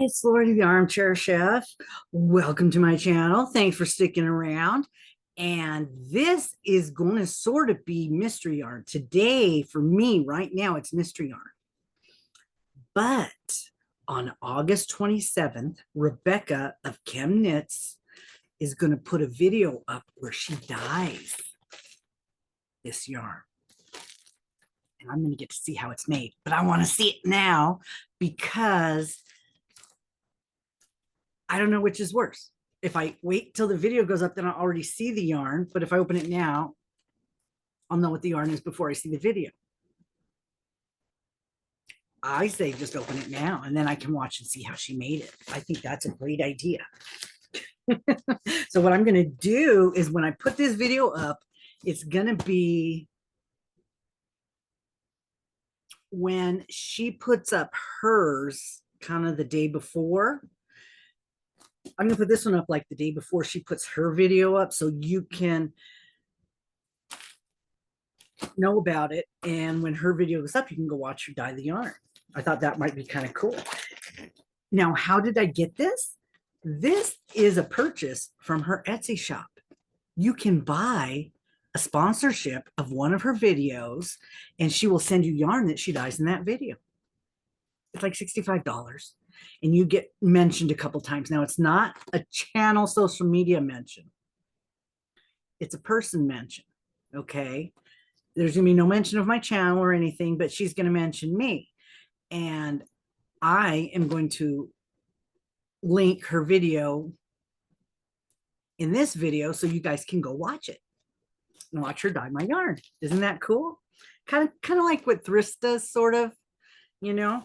It's Lori, the armchair chef. Welcome to my channel. Thanks for sticking around. And this is going to sort of be mystery yarn. Today, for me, right now, it's mystery yarn. But on August 27th, Rebecca of Chemknits is going to put a video up where she dyes this yarn. And I'm going to get to see how it's made. But I want to see it now because I don't know which is worse. If I wait till the video goes up, then I'll already see the yarn. But if I open it now, I'll know what the yarn is before I see the video. I say just open it now, and then I can watch and see how she made it. I think that's a great idea. So what I'm going to do is when I put this video up, it's going to be when she puts up hers kind of the day before. I'm going to put this one up like the day before she puts her video up so you can know about it. And when her video goes up, you can go watch her dye the yarn. I thought that might be kind of cool. Now, how did I get this? This is a purchase from her Etsy shop. You can buy a sponsorship of one of her videos and she will send you yarn that she dyes in that video. It's like $65 and you get mentioned a couple times. Now, it's not a channel social media mention. It's a person mention, okay? There's gonna be no mention of my channel or anything, but she's gonna mention me. And I am going to link her video in this video so you guys can go watch it and watch her dye my yarn. Isn't that cool? Kind of like what Thrift does, sort of, you know.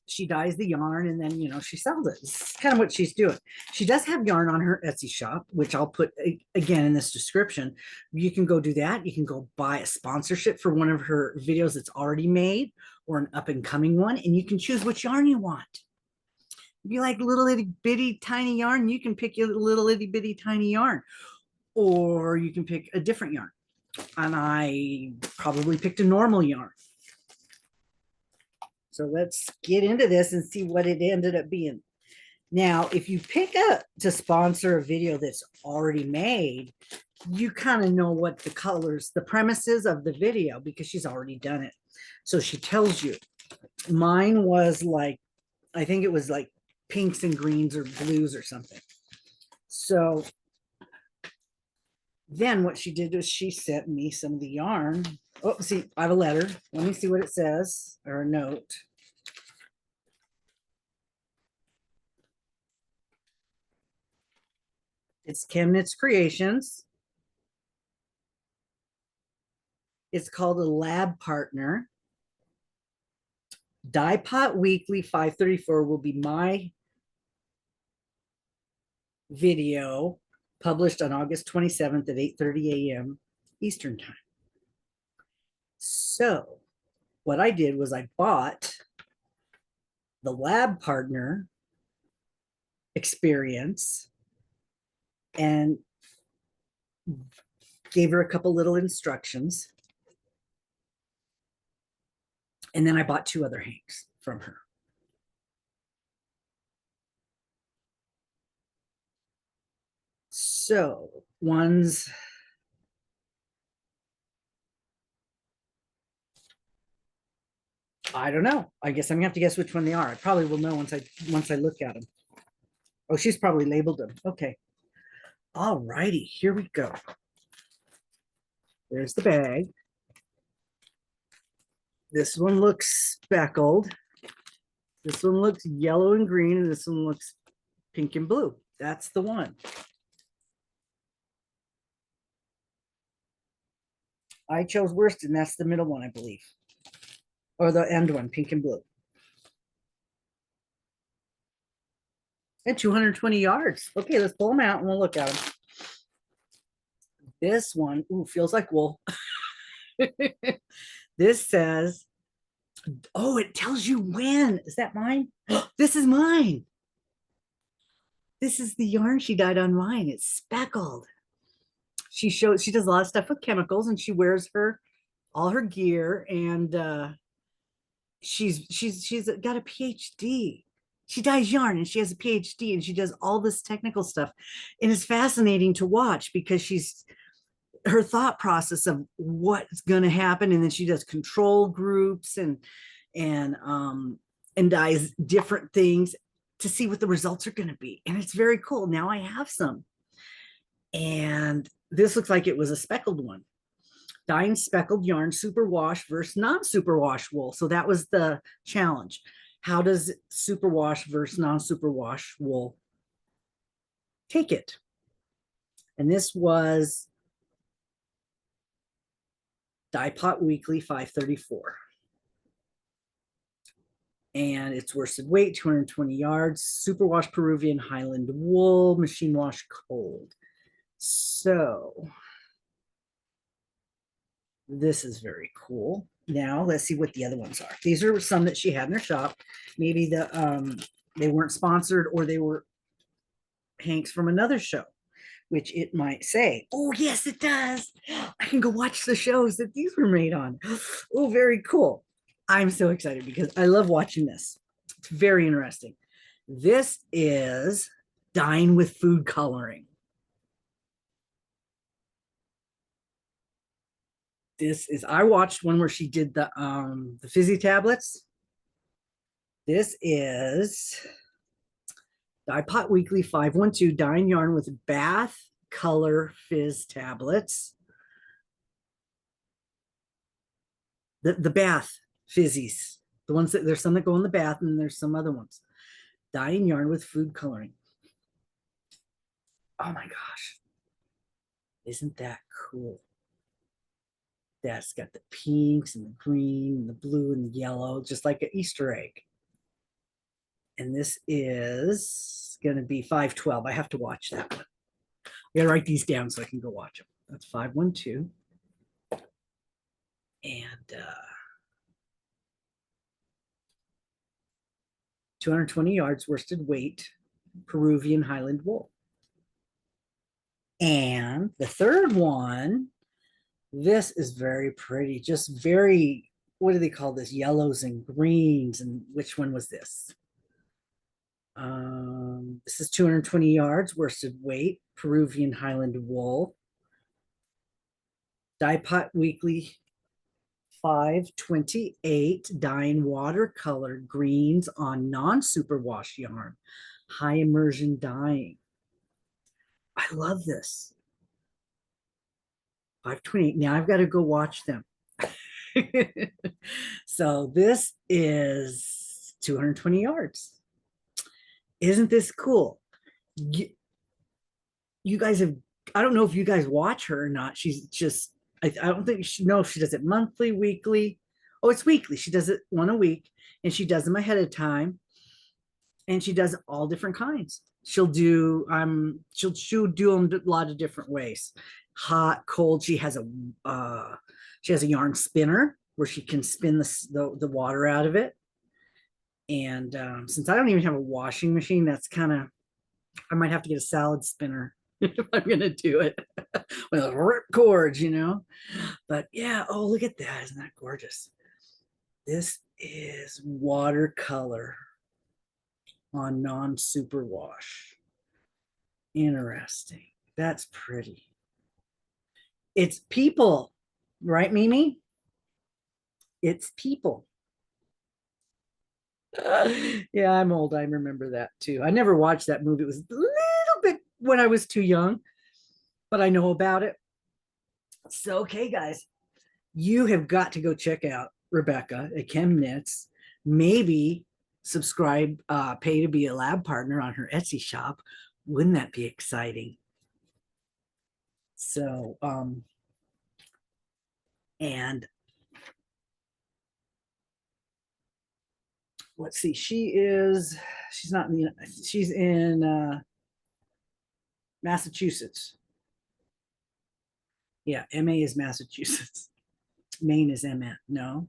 She dyes the yarn and then, you know, she sells it. It's kind of what she's doing. She does have yarn on her Etsy shop, which I'll put again in this description. You can go do that. You can go buy a sponsorship for one of her videos that's already made or an up and coming one, and you can choose which yarn you want. If you like little itty bitty tiny yarn, you can pick your little itty bitty tiny yarn, or you can pick a different yarn. And I probably picked a normal yarn. So let's get into this and see what it ended up being. Now, if you pick up to sponsor a video that's already made, you kind of know what the colors, the premises of the video, because she's already done it. So she tells you. Mine was like, I think it was like pinks and greens or blues or something. So then what she did was she sent me some of the yarn. Oh, see, I have a letter. Let me see what it says, or a note. It's Chemknits Creations. It's called a lab partner. Dyepot Weekly 534 will be my video published on August 27th at 8:30 a.m. Eastern time. So what I did was I bought the lab partner experience and gave her a couple little instructions. And then I bought 2 other hanks from her. So one's I don't know. I guess I'm gonna have to guess which one they are. I probably will know once I look at them. Oh, she's probably labeled them. Okay. All righty, here we go. There's the bag. This one looks speckled. This one looks yellow and green, and this one looks pink and blue. That's the one. I chose worsted, and that's the middle one, I believe. Or the end one, pink and blue. And 220 yards. Okay, let's pull them out and we'll look at them. This one, ooh, feels like wool. This says, oh, it tells you when. Is that mine? This is mine. This is the yarn she dyed on mine. It's speckled. She does a lot of stuff with chemicals, and she wears all her gear, and she's got a PhD. She dyes yarn and she has a PhD and she does all this technical stuff. And it's fascinating to watch because she's her thought process of what's going to happen. And then she does control groups and dyes different things to see what the results are going to be. And it's very cool. Now I have some. And this looks like it was a speckled one. Dyeing speckled yarn superwash versus non-superwash wool. So that was the challenge. How does superwash versus non-superwash wool take it? And this was Dyepot Weekly 534. And it's worsted weight, 220 yards, superwash Peruvian Highland wool, machine wash cold. So this is very cool. Now let's see what the other ones are. These are some that she had in her shop. Maybe they weren't sponsored or they were Hanks from another show, which it might say. Oh, yes, it does. I can go watch the shows that these were made on. Oh, very cool. I'm so excited because I love watching this. It's very interesting. This is dyeing with food coloring. This is, I watched one where she did the fizzy tablets. This is Dyepot Weekly 512 dyeing yarn with bath color fizz tablets. The bath fizzies, the ones that there's some that go in the bath and there's some other ones. Dyeing yarn with food coloring. Oh my gosh. Isn't that cool? That's got the pinks and the green and the blue and the yellow, just like an Easter egg. And this is going to be 512. I have to watch that one. I got to write these down so I can go watch them. That's 512. And 220 yards worsted weight Peruvian Highland wool. And the third one, this is very pretty, just very, what do they call this? Yellows and greens. And which one was this? This is 220 yards worsted weight Peruvian Highland wool. Dyepot Weekly 528 dyeing watercolor greens on non-superwash yarn. High immersion dyeing. I love this. 528. Now I've got to go watch them. So this is 220 yards. Isn't this cool? You guys have, I don't know if you guys watch her or not. She's just, I don't think she knows if she does it monthly, weekly. Oh, it's weekly. She does it one a week and she does them ahead of time. And she does all different kinds. She'll do she'll do them a lot of different ways. Hot, cold. She has a yarn spinner where she can spin the water out of it. And since I don't even have a washing machine, that's kind of, I might have to get a salad spinner if I'm gonna do it with a rip cords, you know. But yeah, oh, look at that. Isn't that gorgeous? This is watercolor on non-superwash. Interesting. That's pretty. It's people, right, Mimi? It's people. Yeah, I'm old. I remember that too. I never watched that movie. It was a little bit when I was too young, but I know about it. So, okay, guys, you have got to go check out Rebecca at Chemknits. Maybe subscribe, pay to be a lab partner on her Etsy shop. Wouldn't that be exciting? So, and let's see, she's not in the, she's in Massachusetts. Yeah, MA is Massachusetts. Maine is MN. No,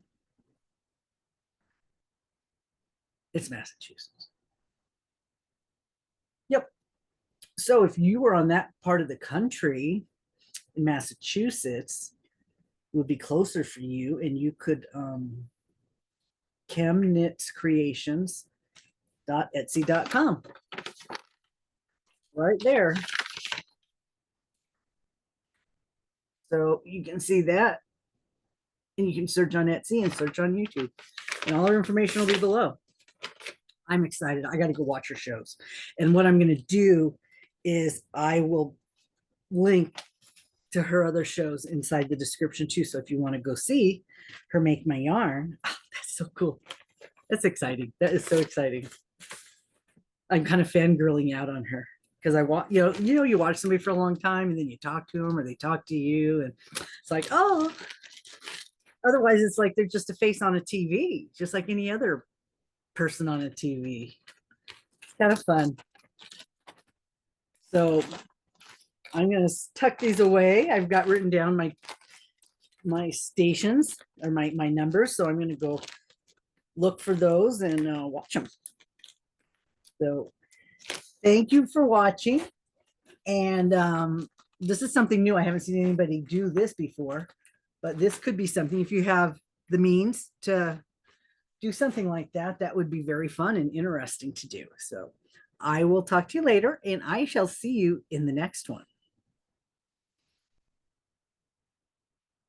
it's Massachusetts. Yep. So if you were on that part of the country in Massachusetts, it would be closer for you, and you could Chemknits Creations Etsy.com. Right there. So you can see that. And you can search on Etsy and search on YouTube. And all our information will be below. I'm excited. I got to go watch her shows. And what I'm going to do is I will link to her other shows inside the description too. So if you want to go see her make my yarn, oh, that's so cool. That's exciting. That is so exciting. I'm kind of fangirling out on her because I want, you watch somebody for a long time and then you talk to them or they talk to you. And it's like, oh, otherwise it's like they're just a face on a TV, just like any other person on a TV. It's kind of fun. So I'm going to tuck these away. I've got written down my stations or my numbers. So I'm going to go look for those and watch them. So thank you for watching. And this is something new. I haven't seen anybody do this before, but this could be something. If you have the means to do something like that, that would be very fun and interesting to do. So I will talk to you later, and I shall see you in the next one.